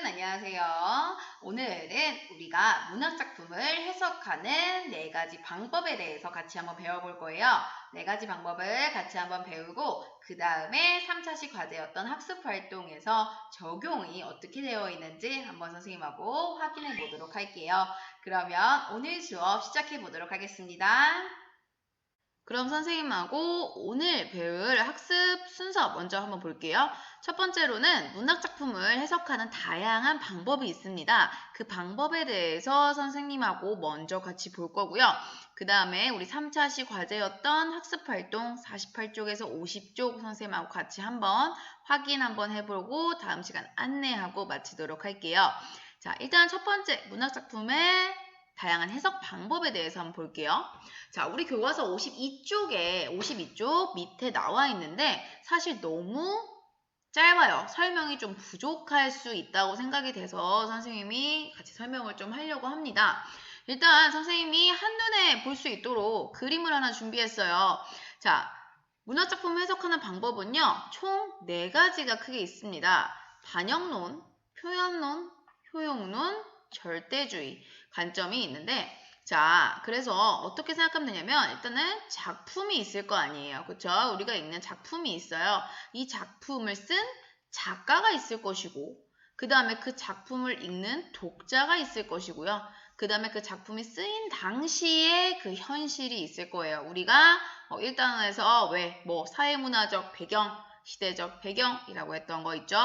안녕하세요. 오늘은 우리가 문학작품을 해석하는 4가지 방법에 대해서 같이 한번 배워볼 거예요. 4가지 방법을 같이 한번 배우고 그 다음에 3차시 과제였던 학습활동에서 적용이 어떻게 되어 있는지 한번 선생님하고 확인해 보도록 할게요. 그러면 오늘 수업 시작해 보도록 하겠습니다. 그럼 선생님하고 오늘 배울 학습 순서 먼저 한번 볼게요. 첫 번째로는 문학작품을 해석하는 다양한 방법이 있습니다. 그 방법에 대해서 선생님하고 먼저 같이 볼 거고요. 그 다음에 우리 3차시 과제였던 학습활동 48쪽에서 50쪽 선생님하고 같이 한번 확인 한번 해보고 다음 시간 안내하고 마치도록 할게요. 자, 일단 첫 번째 문학작품의 다양한 해석 방법에 대해서 한번 볼게요. 자, 우리 교과서 52쪽 밑에 나와 있는데 사실 너무 짧아요. 설명이 좀 부족할 수 있다고 생각이 돼서 선생님이 같이 설명을 좀 하려고 합니다. 일단 선생님이 한눈에 볼 수 있도록 그림을 하나 준비했어요. 자, 문학작품 해석하는 방법은요. 총 4가지가 크게 있습니다. 반영론, 표현론, 효용론, 절대주의 관점이 있는데 자, 그래서 어떻게 생각하면 되냐면 일단은 작품이 있을 거 아니에요. 그렇죠? 우리가 읽는 작품이 있어요. 이 작품을 쓴 작가가 있을 것이고 그 다음에 그 작품을 읽는 독자가 있을 것이고요. 그 다음에 그 작품이 쓰인 당시에 그 현실이 있을 거예요. 우리가 1단원에서 사회문화적 배경, 시대적 배경이라고 했던 거 있죠.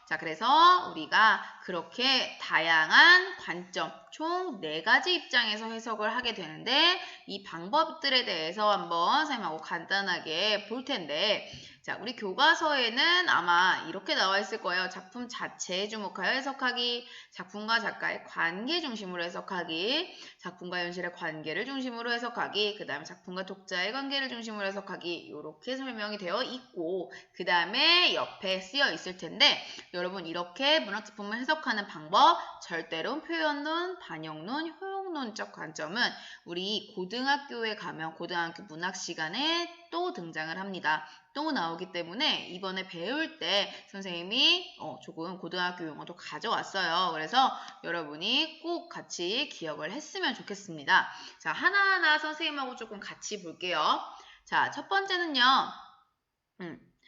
자, 그래서 우리가 그렇게 다양한 관점, 총 4가지 입장에서 해석을 하게 되는데 이 방법들에 대해서 한번 선생님하고 간단하게 볼 텐데 자, 우리 교과서에는 아마 이렇게 나와 있을 거예요. 작품 자체에 주목하여 해석하기, 작품과 작가의 관계 중심으로 해석하기, 작품과 현실의 관계를 중심으로 해석하기, 그 다음에 작품과 독자의 관계를 중심으로 해석하기 이렇게 설명이 되어 있고 그 다음에 옆에 쓰여 있을 텐데 여러분 이렇게 문학작품을 해석하는 방법, 절대론, 표현론, 반영론, 효용론적 관점은 우리 고등학교에 가면 고등학교 문학 시간에 또 등장을 합니다. 또 나오기 때문에 이번에 배울 때 선생님이 조금 고등학교 용어도 가져왔어요. 그래서 여러분이 꼭 같이 기억을 했으면 좋겠습니다. 자, 하나하나 선생님하고 조금 같이 볼게요. 자, 첫 번째는요.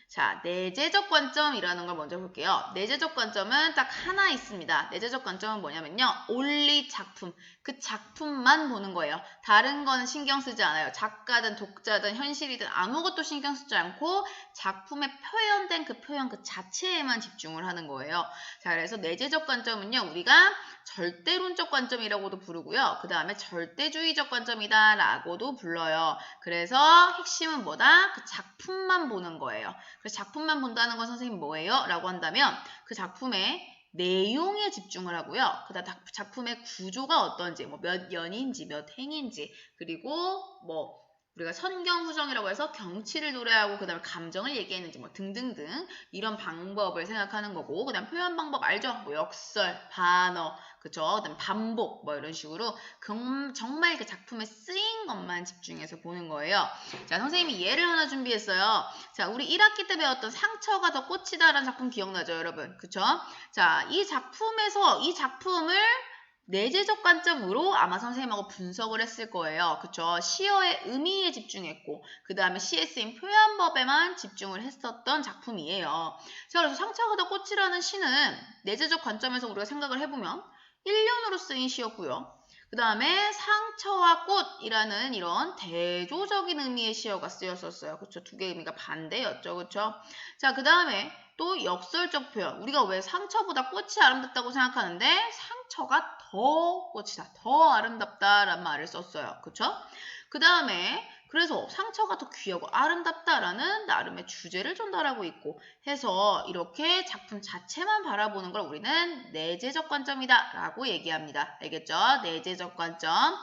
자, 내재적 관점이라는 걸 먼저 볼게요. 내재적 관점은 딱 하나 있습니다. 내재적 관점은 뭐냐면요. only 작품, 그 작품만 보는 거예요. 다른 거는 신경 쓰지 않아요. 작가든 독자든 현실이든 아무것도 신경 쓰지 않고 작품에 표현된 그 표현 그 자체에만 집중을 하는 거예요. 자, 그래서 내재적 관점은요. 우리가 절대론적 관점이라고도 부르고요. 그 다음에 절대주의적 관점이다 라고도 불러요. 그래서 핵심은 뭐다? 그 작품만 보는 거예요. 그래서 작품만 본다는 건 선생님 뭐예요? 라고 한다면 그 작품의 내용에 집중을 하고요. 그 다음 작품의 구조가 어떤지, 몇 연인지, 몇 행인지, 그리고 우리가 선경후정이라고 해서 경치를 노래하고 그 다음에 감정을 얘기했는지 등등등 이런 방법을 생각하는 거고 그 다음 표현 방법 알죠? 역설, 반어, 그쵸? 그 다음 반복 이런 식으로 정말 그 작품에 쓰인 것만 집중해서 보는 거예요. 자, 선생님이 예를 하나 준비했어요. 자, 우리 1학기 때 배웠던 상처가 더 꽃이다라는 작품 기억나죠, 여러분? 그쵸? 자, 이 작품을 내재적 관점으로 아마 선생님하고 분석을 했을 거예요. 그쵸? 시어의 의미에 집중했고 그 다음에 시에 쓰인 표현법에만 집중을 했었던 작품이에요. 자, 그래서 상처가 더 꽃이라는 시는 내재적 관점에서 우리가 생각을 해보면 1년으로 쓰인 시였고요. 그 다음에 상처와 꽃이라는 이런 대조적인 의미의 시어가 쓰였었어요. 그쵸? 두 개의 의미가 반대였죠. 그쵸? 자, 그 다음에 또 역설적 표현. 우리가 왜 상처보다 꽃이 아름답다고 생각하는데 상처가 더 꽃이다, 더 아름답다라는 말을 썼어요. 그쵸? 그 다음에 그래서 상처가 더 귀하고 아름답다라는 나름의 주제를 전달하고 있고 해서 이렇게 작품 자체만 바라보는 걸 우리는 내재적 관점이다 라고 얘기합니다. 알겠죠? 내재적 관점.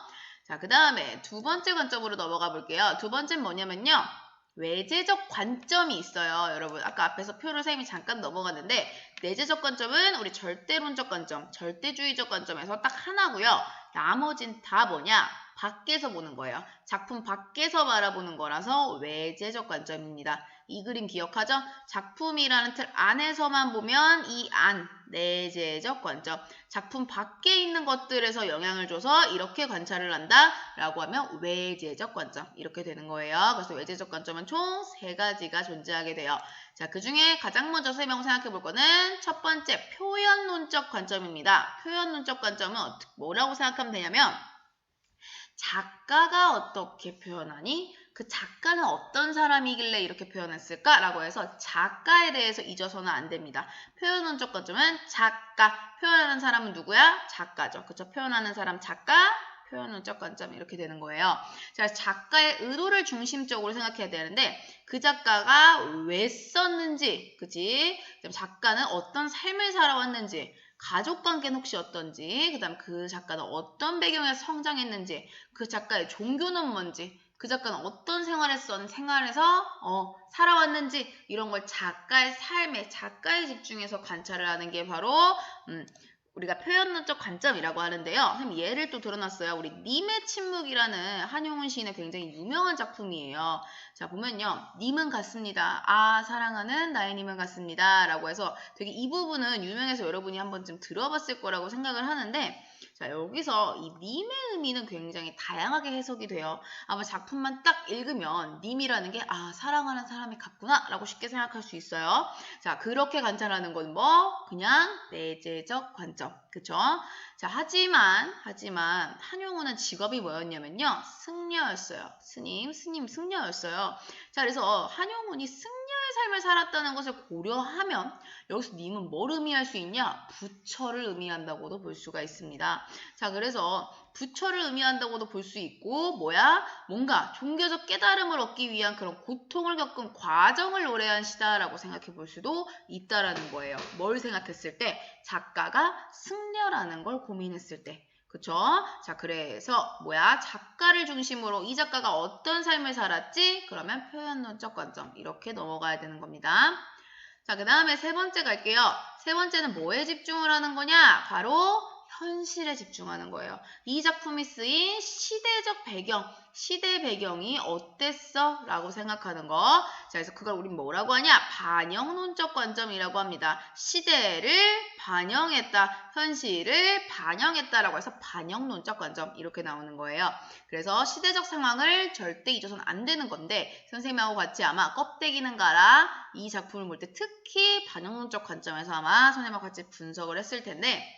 자, 그 다음에 두 번째 관점으로 넘어가 볼게요. 두 번째는 뭐냐면요. 외재적 관점이 있어요. 여러분 아까 앞에서 표를 선생님이 잠깐 넘어갔는데 내재적 관점은 우리 절대론적 관점, 절대주의적 관점에서 딱 하나고요. 나머진 다 뭐냐? 밖에서 보는 거예요. 작품 밖에서 바라보는 거라서 외재적 관점입니다. 이 그림 기억하죠? 작품이라는 틀 안에서만 보면 이 안, 내재적 관점. 작품 밖에 있는 것들에서 영향을 줘서 이렇게 관찰을 한다 라고 하면 외재적 관점. 이렇게 되는 거예요. 그래서 외재적 관점은 총 3가지가 존재하게 돼요. 자, 그 중에 가장 먼저 설명 생각해 볼 거는 첫 번째 표현론적 관점입니다. 표현론적 관점은 뭐라고 생각하면 되냐면 작가가 어떻게 표현하니? 그 작가는 어떤 사람이길래 이렇게 표현했을까? 라고 해서 작가에 대해서 잊어서는 안 됩니다. 표현론적 관점은 작가, 표현하는 사람은 누구야? 작가죠. 그쵸? 표현하는 사람 작가, 표현론적 관점 이렇게 되는 거예요. 자, 작가의 의도를 중심적으로 생각해야 되는데 그 작가가 왜 썼는지, 그치? 작가는 어떤 삶을 살아왔는지, 가족관계는 혹시 어떤지, 그 다음 그 작가는 어떤 배경에서 성장했는지, 그 작가의 종교는 뭔지, 그 작가는 어떤 생활에서 살아왔는지 이런 걸 작가의 삶에, 작가에 집중해서 관찰을 하는 게 바로 우리가 표현론적 관점이라고 하는데요. 선생님 예를 또 들어놨어요. 우리 님의 침묵이라는 한용운 시인의 굉장히 유명한 작품이에요. 자, 보면요. 님은 같습니다. 아, 사랑하는 나의 님은 같습니다. 라고 해서 되게 이 부분은 유명해서 여러분이 한 번쯤 들어봤을 거라고 생각을 하는데 자, 여기서 이 님의 의미는 굉장히 다양하게 해석이 돼요. 아마 작품만 딱 읽으면 님이라는 게 아, 사랑하는 사람이 같구나 라고 쉽게 생각할 수 있어요. 자, 그렇게 관찰하는 건 뭐? 그냥 내재적 관점. 그쵸? 자, 하지만 한용운은 직업이 뭐였냐면요. 승려였어요. 스님, 승려였어요. 자, 그래서 한용운이 승려의 삶을 살았다는 것을 고려하면 여기서 님은 뭘 의미할 수 있냐? 부처를 의미한다고도 볼 수가 있습니다. 자, 그래서 부처를 의미한다고도 볼 수 있고 뭔가 종교적 깨달음을 얻기 위한 그런 고통을 겪은 과정을 노래한 시다라고 생각해 볼 수도 있다라는 거예요. 뭘 생각했을 때? 작가가 승려라는 걸 고민했을 때. 그쵸? 자, 그래서 작가를 중심으로 이 작가가 어떤 삶을 살았지? 그러면 표현론적 관점 이렇게 넘어가야 되는 겁니다. 자, 그 다음에 세 번째 갈게요. 세 번째는 뭐에 집중을 하는 거냐? 바로 현실에 집중하는 거예요. 이 작품이 쓰인 시대적 배경, 시대 배경이 어땠어? 라고 생각하는 거. 자, 그래서 그걸 우린 뭐라고 하냐? 반영론적 관점이라고 합니다. 시대를 반영했다, 현실을 반영했다라고 해서 반영론적 관점 이렇게 나오는 거예요. 그래서 시대적 상황을 절대 잊어서는 안 되는 건데 선생님하고 같이 아마 껍데기는 가라 이 작품을 볼 때 특히 반영론적 관점에서 아마 선생님하고 같이 분석을 했을 텐데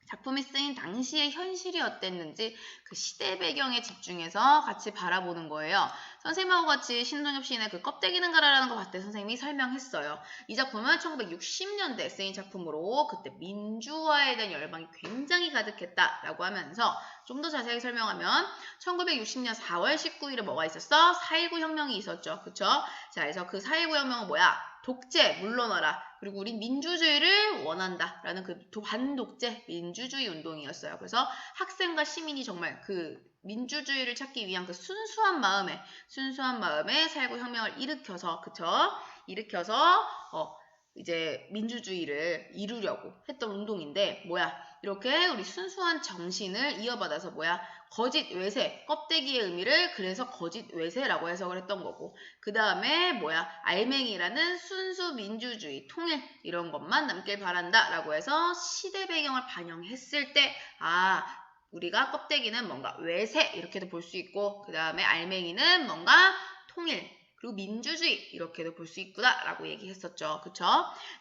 작품이 쓰인 당시의 현실이 어땠는지 그 시대 배경에 집중해서 같이 바라보는 거예요. 선생님하고 같이 신동엽 시인의 그 껍데기는 가라라는 거 봤을 때 선생님이 설명했어요. 이 작품은 1960년대에 쓰인 작품으로 그때 민주화에 대한 열망이 굉장히 가득했다라고 하면서 좀 더 자세히 설명하면 1960년 4월 19일에 뭐가 있었어? 4.19 혁명이 있었죠. 그쵸? 자, 그래서 그 4.19 혁명은 독재 물러나라. 그리고 우린 민주주의를 원한다. 라는 그 반독재 민주주의 운동이었어요. 그래서 학생과 시민이 정말 그 민주주의를 찾기 위한 그 순수한 마음에 4.19 혁명을 일으켜서 이제 민주주의를 이루려고 했던 운동인데 이렇게 우리 순수한 정신을 이어받아서 거짓 외세, 껍데기의 의미를 그래서 거짓 외세라고 해석을 했던 거고 그 다음에 알맹이라는 순수 민주주의, 통일 이런 것만 남길 바란다 라고 해서 시대 배경을 반영했을 때 우리가 껍데기는 뭔가 외세 이렇게도 볼 수 있고 그 다음에 알맹이는 뭔가 통일 그리고 민주주의 이렇게도 볼 수 있구나 라고 얘기했었죠. 그쵸?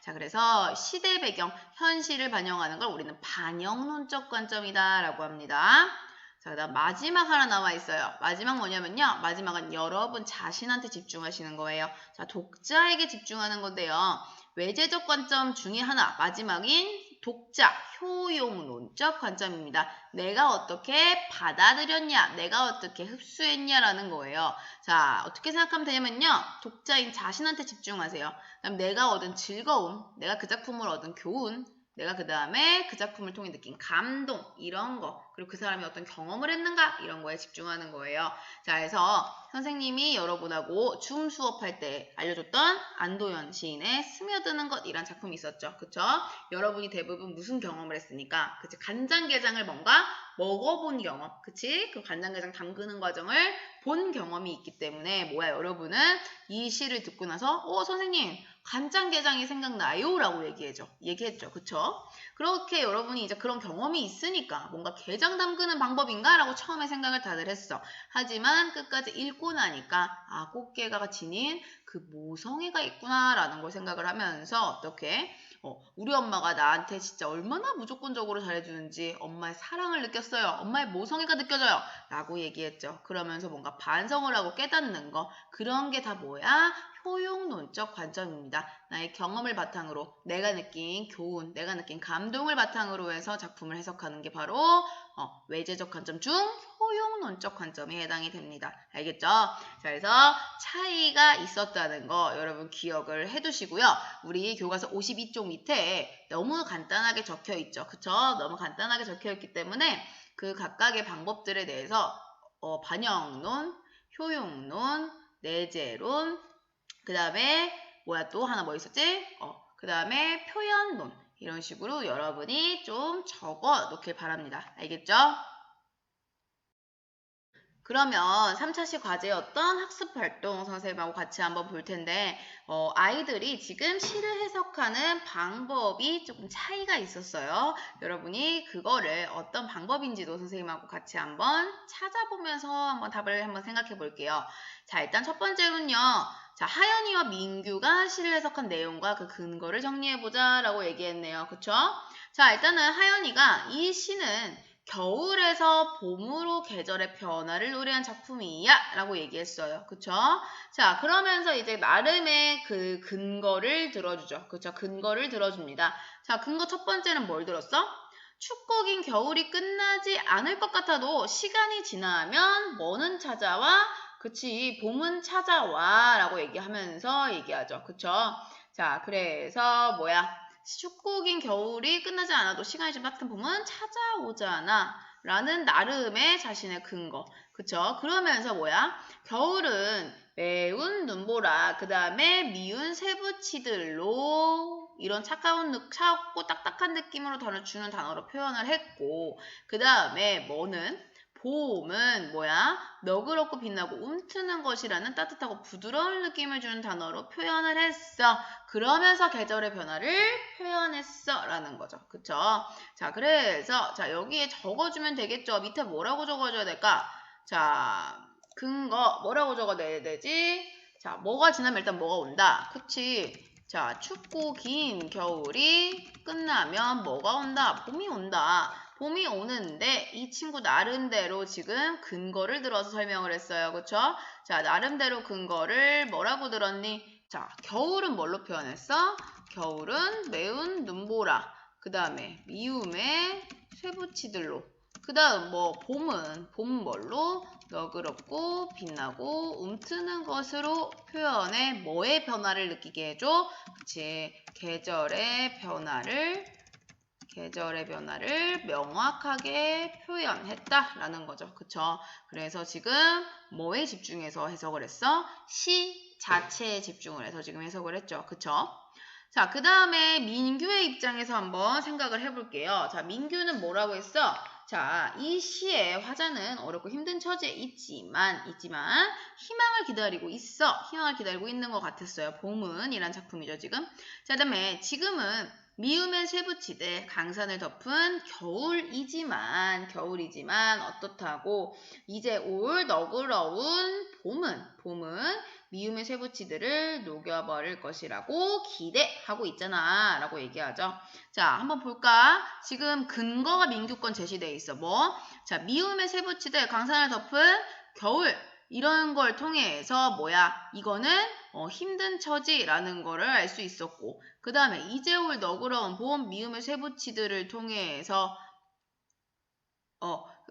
자, 그래서 시대 배경, 현실을 반영하는 걸 우리는 반영론적 관점이다 라고 합니다. 자, 그 다음 마지막 하나 나와 있어요. 마지막 뭐냐면요. 마지막은 여러분 자신한테 집중하시는 거예요. 자, 독자에게 집중하는 건데요. 외재적 관점 중에 하나, 마지막인 독자, 효용론적 관점입니다. 내가 어떻게 받아들였냐, 내가 어떻게 흡수했냐라는 거예요. 자, 어떻게 생각하면 되냐면요. 독자인 자신한테 집중하세요. 그다음 내가 얻은 즐거움, 내가 그 작품을 얻은 교훈, 내가 그 다음에 그 작품을 통해 느낀 감동, 이런 거, 그리고 그 사람이 어떤 경험을 했는가, 이런 거에 집중하는 거예요. 자, 그래서 선생님이 여러분하고 줌 수업할 때 알려줬던 안도현 시인의 스며드는 것, 이란 작품이 있었죠. 그쵸? 여러분이 대부분 무슨 경험을 했으니까, 그치? 간장게장을 뭔가 먹어본 경험, 그치? 그 간장게장 담그는 과정을 본 경험이 있기 때문에 뭐야, 여러분은 이 시를 듣고 나서 선생님 간장게장이 생각나요? 라고 얘기했죠. 그쵸? 그렇게 여러분이 이제 그런 경험이 있으니까 뭔가 게장 담그는 방법인가? 라고 처음에 생각을 다들 했어. 하지만 끝까지 읽고 나니까 꽃게가 지닌 그 모성애가 있구나 라는 걸 생각을 하면서 어떻게 우리 엄마가 나한테 진짜 얼마나 무조건적으로 잘해주는지 엄마의 사랑을 느꼈어요. 엄마의 모성애가 느껴져요. 라고 얘기했죠. 그러면서 뭔가 반성을 하고 깨닫는 거, 그런 게 다 뭐야? 효용론적 관점입니다. 나의 경험을 바탕으로 내가 느낀 교훈, 내가 느낀 감동을 바탕으로 해서 작품을 해석하는 게 바로 외재적 관점 중 효용론적 관점에 해당이 됩니다. 알겠죠? 자, 그래서 차이가 있었다는 거 여러분 기억을 해두시고요. 우리 교과서 52쪽 밑에 너무 간단하게 적혀 있죠. 그쵸? 너무 간단하게 적혀 있기 때문에 그 각각의 방법들에 대해서 반영론, 효용론, 내재론, 그 다음에 또 하나 뭐 있었지? 그 다음에 표현론, 이런 식으로 여러분이 좀 적어 놓길 바랍니다. 알겠죠? 그러면 3차시 과제였던 학습활동 선생님하고 같이 한번 볼 텐데 아이들이 지금 시를 해석하는 방법이 조금 차이가 있었어요. 여러분이 그거를 어떤 방법인지도 선생님하고 같이 한번 찾아보면서 한번 답을 한번 생각해 볼게요. 자, 일단 첫 번째는요. 자, 하연이와 민규가 시를 해석한 내용과 그 근거를 정리해보자 라고 얘기했네요. 그쵸? 자, 일단은 하연이가 이 시는 겨울에서 봄으로 계절의 변화를 노래한 작품이야 라고 얘기했어요. 그쵸? 자, 그러면서 이제 나름의 그 근거를 들어주죠. 그쵸? 근거를 들어줍니다. 자, 근거 첫 번째는 뭘 들었어? 춥고 긴 겨울이 끝나지 않을 것 같아도 시간이 지나면 뭐는 찾아와? 그치, 봄은 찾아와 라고 얘기하면서 얘기하죠. 그쵸? 자, 그래서 춥고 긴 겨울이 끝나지 않아도 시간이 좀 따뜻한 봄은 찾아오잖아 라는 나름의 자신의 근거. 그쵸? 그러면서 겨울은 매운 눈보라, 그 다음에 미운 새부치들로 이런 차갑고 딱딱한 느낌으로 주는 단어로 표현을 했고, 그 다음에 봄은 너그럽고 빛나고 움트는 것이라는 따뜻하고 부드러운 느낌을 주는 단어로 표현을 했어. 그러면서 계절의 변화를 표현했어 라는 거죠. 그쵸? 자, 그래서 여기에 적어주면 되겠죠. 밑에 뭐라고 적어줘야 될까? 자, 근거 뭐라고 적어내야 되지? 자, 뭐가 지나면 일단 뭐가 온다. 그치? 자, 춥고 긴 겨울이 끝나면 뭐가 온다? 봄이 온다. 봄이 오는데 이 친구 나름대로 지금 근거를 들어서 설명을 했어요. 그쵸? 자, 나름대로 근거를 뭐라고 들었니? 자, 겨울은 뭘로 표현했어? 겨울은 매운 눈보라. 그 다음에 미움의 쇠붙이들로. 그 다음 봄은 뭘로? 너그럽고 빛나고 움트는 것으로 표현해 뭐의 변화를 느끼게 해줘? 그치, 계절의 변화를 명확하게 표현했다라는 거죠. 그쵸? 그래서 지금 뭐에 집중해서 해석을 했어? 시 자체에 집중을 해서 지금 해석을 했죠. 그쵸? 자, 그 다음에 민규의 입장에서 한번 생각을 해볼게요. 자, 민규는 뭐라고 했어? 자, 이 시의 화자는 어렵고 힘든 처지에 있지만 희망을 기다리고 있어. 희망을 기다리고 있는 것 같았어요. 봄은 이란 작품이죠, 지금. 자, 그 다음에 지금은 미움의 쇠붙이되 강산을 덮은 겨울이지만 어떻다고 이제 올 너그러운 봄은 미움의 쇠붙이들을 녹여버릴 것이라고 기대하고 있잖아 라고 얘기하죠. 자, 한번 볼까? 지금 근거가 민규권 제시되어 있어. 자, 미움의 쇠붙이들 강산을 덮은 겨울, 이런 걸 통해서 이거는 힘든 처지라는 거를 알 수 있었고, 그 다음에 이제 올 너그러운 봄, 미움의 쇠붙이들을 통해서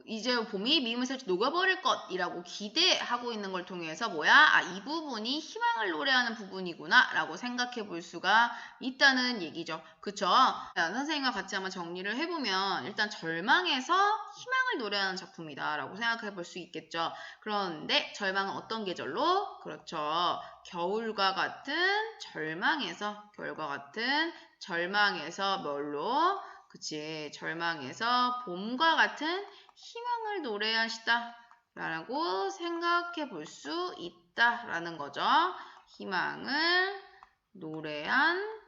이제 봄이 미움을 살짝 녹여버릴 것이라고 기대하고 있는 걸 통해서 뭐야? 이 부분이 희망을 노래하는 부분이구나 라고 생각해 볼 수가 있다는 얘기죠. 그쵸? 자, 선생님과 같이 한번 정리를 해보면 일단 절망에서 희망을 노래하는 작품이다 라고 생각해 볼 수 있겠죠. 그런데 절망은 어떤 계절로? 그렇죠. 겨울과 같은 절망에서 뭘로? 그치. 절망에서 봄과 같은 희망을 노래하시다 라고 생각해 볼 수 있다라는 거죠. 희망을 노래한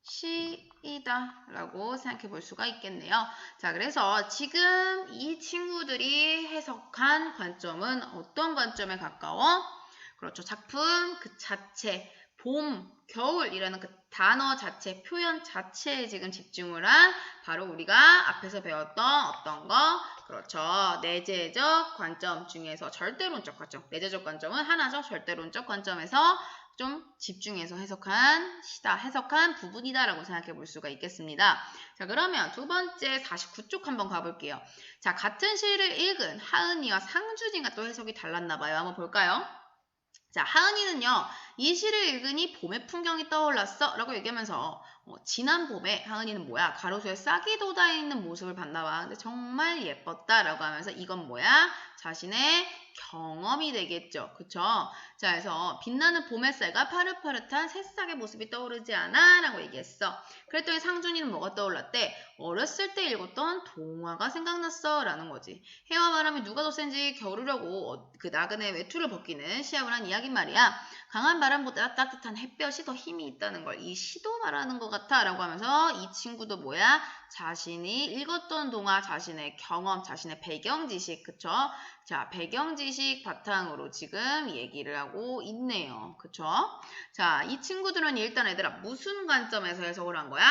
시이다 라고 생각해 볼 수가 있겠네요. 자, 그래서 지금 이 친구들이 해석한 관점은 어떤 관점에 가까워? 그렇죠. 작품 그 자체, 봄, 겨울이라는 그 단어 자체, 표현 자체에 지금 집중을 한 바로 우리가 앞에서 배웠던 어떤 거? 그렇죠. 내재적 관점 중에서 절대론적 관점. 내재적 관점은 하나죠. 절대론적 관점에서 좀 집중해서 해석한 부분이다라고 생각해 볼 수가 있겠습니다. 자, 그러면 두 번째 49쪽 한번 가볼게요. 자, 같은 시를 읽은 하은이와 상준이가 또 해석이 달랐나 봐요. 한번 볼까요? 자, 하은이는요, 이 시를 읽으니 봄의 풍경이 떠올랐어 라고 얘기하면서 지난 봄에 하은이는 뭐야? 가로수에 싹이 돋아있는 모습을 봤나 봐. 근데 정말 예뻤다 라고 하면서 이건 뭐야? 자신의 경험이 되겠죠. 그쵸? 자, 그래서 빛나는 봄 햇살과 파릇파릇한 새싹의 모습이 떠오르지 않아? 라고 얘기했어. 그랬더니 상준이는 뭐가 떠올랐대? 어렸을 때 읽었던 동화가 생각났어 라는 거지. 해와 바람이 누가 더 센지 겨루려고 그 나그네 외투를 벗기는 시합을 한 이야기인 말이야. 강한 바람보다 따뜻한 햇볕이 더 힘이 있다는 걸 이 시도 말하는 것 같아 라고 하면서 이 친구도 뭐야? 자신이 읽었던 동화, 자신의 경험, 자신의 배경 지식, 그쵸? 자, 배경 지식 바탕으로 지금 얘기를 하고 있네요. 그쵸? 자, 이 친구들은 일단 얘들아 무슨 관점에서 해석을 한 거야?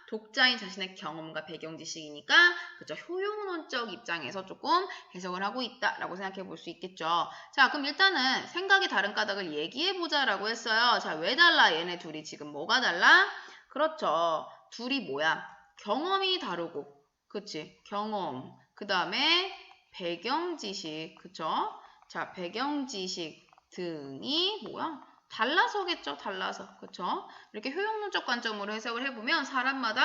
독자인 자신의 경험과 배경 지식이니까 그죠? 효용론적 입장에서 조금 해석을 하고 있다라고 생각해 볼 수 있겠죠. 자, 그럼 일단은 생각이 다른 까닭을 얘기해 보자라고 했어요. 자, 왜 달라? 얘네 둘이 지금 뭐가 달라? 그렇죠. 둘이 뭐야? 경험이 다르고, 그치? 경험. 그 다음에 배경 지식, 그쵸? 자, 배경 지식 등이 뭐야? 달라서겠죠, 달라서. 그쵸? 이렇게 효용론적 관점으로 해석을 해보면 사람마다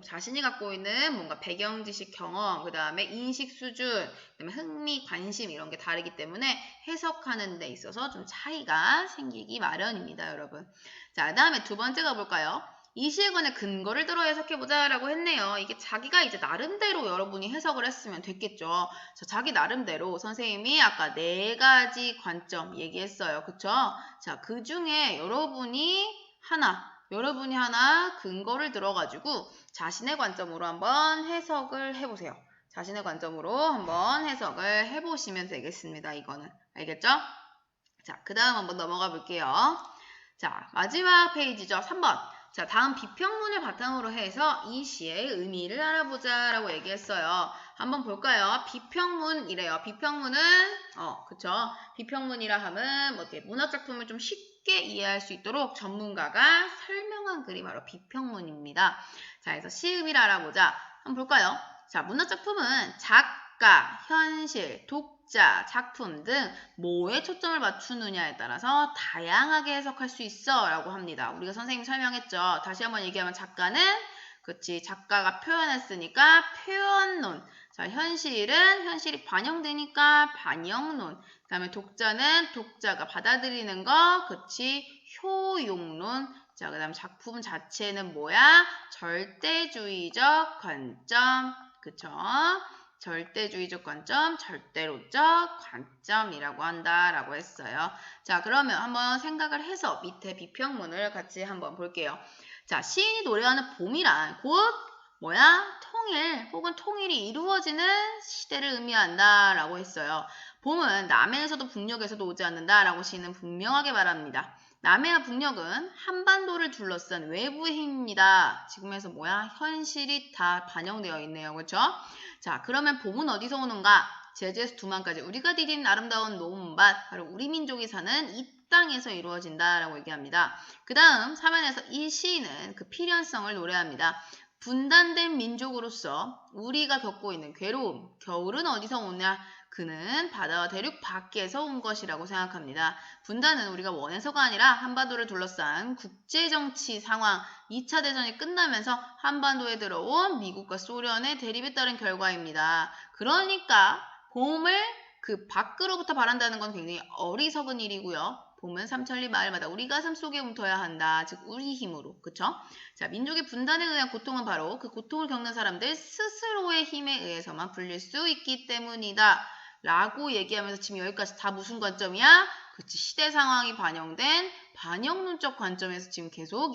자신이 갖고 있는 뭔가 배경 지식 경험, 그 다음에 인식 수준, 그 다음에 흥미, 관심 이런 게 다르기 때문에 해석하는 데 있어서 좀 차이가 생기기 마련입니다, 여러분. 자, 그 다음에 두 번째 가볼까요? 이 시간의 근거를 들어 해석해보자 라고 했네요. 이게 자기가 이제 나름대로 여러분이 해석을 했으면 됐겠죠. 자, 자기 나름대로 선생님이 아까 4가지 관점 얘기했어요. 그쵸? 자, 그 중에 여러분이 하나 근거를 들어가지고 자신의 관점으로 한번 해석을 해보세요. 자신의 관점으로 한번 해석을 해보시면 되겠습니다. 이거는. 알겠죠? 자, 그 다음 한번 넘어가 볼게요. 자, 마지막 페이지죠. 3번. 자, 다음 비평문을 바탕으로 해서 이 시의 의미를 알아보자 라고 얘기했어요. 한번 볼까요? 비평문이래요. 비평문은 그쵸? 비평문이라 하면 뭐 이렇게 문학작품을 좀 쉽게 이해할 수 있도록 전문가가 설명한 글이 바로 비평문입니다. 자, 그래서 시 의미를 알아보자. 한번 볼까요? 자, 문학작품은 작가, 현실, 독자, 작품 등 뭐에 초점을 맞추느냐에 따라서 다양하게 해석할 수 있어 라고 합니다. 우리가 선생님이 설명했죠. 다시 한번 얘기하면 작가는 그치 작가가 표현했으니까 표현론. 자, 현실이 반영되니까 반영론. 그 다음에 독자는 독자가 받아들이는 거. 그치 효용론. 자, 그 다음 작품 자체는 뭐야? 절대주의적 관점. 그쵸? 절대주의적 관점, 절대로적 관점이라고 한다라고 했어요. 자, 그러면 한번 생각을 해서 밑에 비평문을 같이 한번 볼게요. 자, 시인이 노래하는 봄이란 곧 뭐야? 통일 혹은 통일이 이루어지는 시대를 의미한다라고 했어요. 봄은 남해에서도 북녘에서도 오지 않는다라고 시인은 분명하게 말합니다. 남해와 북녘은 한반도를 둘러싼 외부의 힘입니다. 지금에서 뭐야? 현실이 다 반영되어 있네요. 그렇죠? 자, 그러면 봄은 어디서 오는가? 제주에서 두만까지 우리가 디딘 아름다운 논밭, 바로 우리 민족이 사는 이 땅에서 이루어진다라고 얘기합니다. 그 다음 3면에서 이 시인은 그 필연성을 노래합니다. 분단된 민족으로서 우리가 겪고 있는 괴로움, 겨울은 어디서 오냐? 그는 바다와 대륙 밖에서 온 것이라고 생각합니다. 분단은 우리가 원해서가 아니라 한반도를 둘러싼 국제정치 상황, 2차 대전이 끝나면서 한반도에 들어온 미국과 소련의 대립에 따른 결과입니다. 그러니까 봄을 그 밖으로부터 바란다는 건 굉장히 어리석은 일이고요. 봄은 삼천리 마을마다 우리 가슴 속에 움터야 한다. 즉 우리 힘으로. 그쵸? 자, 민족의 분단에 의한 고통은 바로 그 고통을 겪는 사람들 스스로의 힘에 의해서만 풀릴 수 있기 때문이다. 라고 얘기하면서 지금 여기까지 다 무슨 관점이야? 그치, 시대 상황이 반영된 반영론적 관점에서 지금 계속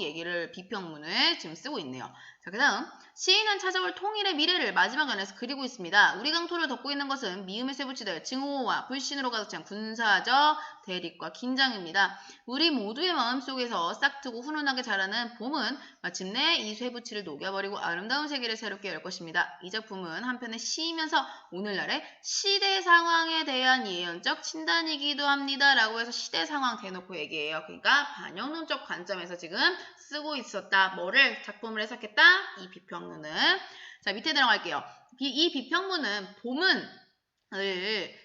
비평문을 지금 쓰고 있네요. 자, 그 다음 시인은 찾아올 통일의 미래를 마지막 연에서 그리고 있습니다. 우리 강토를 덮고 있는 것은 미음의 쇠붙이들, 증오와 불신으로 가득 찬 군사적 대립과 긴장입니다. 우리 모두의 마음속에서 싹트고 훈훈하게 자라는 봄은 마침내 이 쇠붙이를 녹여버리고 아름다운 세계를 새롭게 열 것입니다. 이 작품은 한편의 시이면서 오늘날의 시대 상황에 대한 예언적 진단이기도 합니다. 라고 해서 시대 상황 대놓고 얘기해요. 그러니까 반영론적 관점에서 지금 쓰고 있었다. 뭐를 작품을 해석했다? 이 비평문을. 자, 밑에 들어갈게요. 이 비평문은 봄은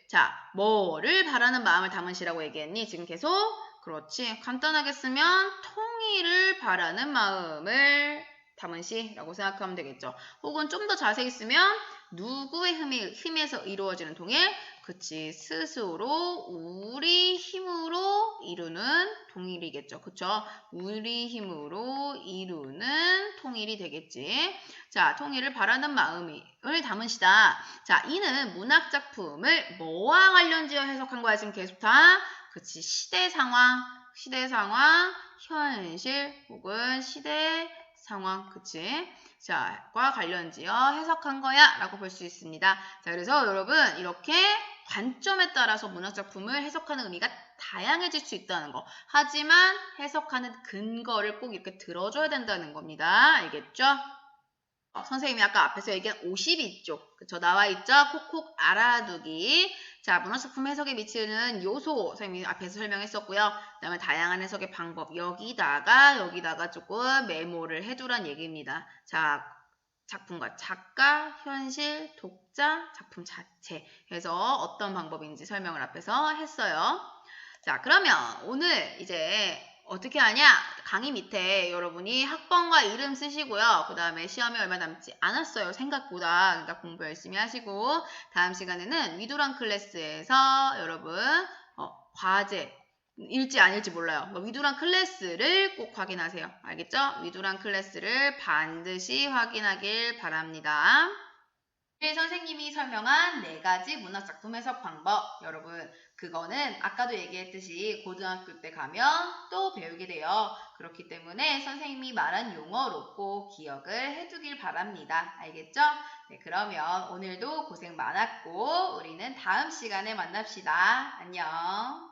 자, 뭐를 바라는 마음을 담은 시라고 얘기했니? 지금 계속 그렇지. 간단하게 쓰면 통일을 바라는 마음을 담은 시라고 생각하면 되겠죠. 혹은 좀 더 자세히 쓰면 누구의 힘에서 이루어지는 통일? 그치. 스스로 우리 힘으로 이루는 통일이겠죠. 그쵸? 우리 힘으로 이루는 통일이 되겠지. 자, 통일을 바라는 마음을 담은 시다. 자, 이는 문학 작품을 뭐와 관련지어 해석한 거야? 지금 계속 다. 그치. 시대 상황, 현실 혹은 시대 상황, 그치? 자, 과 관련지어 해석한 거야 라고 볼 수 있습니다. 자, 그래서 여러분 이렇게 관점에 따라서 문학작품을 해석하는 의미가 다양해질 수 있다는 거. 하지만 해석하는 근거를 꼭 이렇게 들어줘야 된다는 겁니다. 알겠죠? 선생님이 아까 앞에서 얘기한 52쪽, 그쵸? 나와 있죠? 콕콕 알아두기. 자, 문학작품 해석에 미치는 요소, 선생님이 앞에서 설명했었고요. 그 다음에 다양한 해석의 방법, 여기다가 조금 메모를 해두란 얘기입니다. 자, 작품과 작가, 현실, 독자, 작품 자체 해서 어떤 방법인지 설명을 앞에서 했어요. 자, 그러면 오늘 이제 어떻게 하냐? 강의 밑에 여러분이 학번과 이름 쓰시고요. 그 다음에 시험이 얼마 남지 않았어요. 생각보다. 그러니까 공부 열심히 하시고 다음 시간에는 위두랑 클래스에서 여러분 과제 일지 아닐지 몰라요. 위두랑 클래스를 꼭 확인하세요. 알겠죠? 위두랑 클래스를 반드시 확인하길 바랍니다. 선생님이 설명한 4가지 문학작품 해석 방법, 여러분 그거는 아까도 얘기했듯이 고등학교 때 가면 또 배우게 돼요. 그렇기 때문에 선생님이 말한 용어로 꼭 기억을 해두길 바랍니다. 알겠죠? 네, 그러면 오늘도 고생 많았고 우리는 다음 시간에 만납시다. 안녕.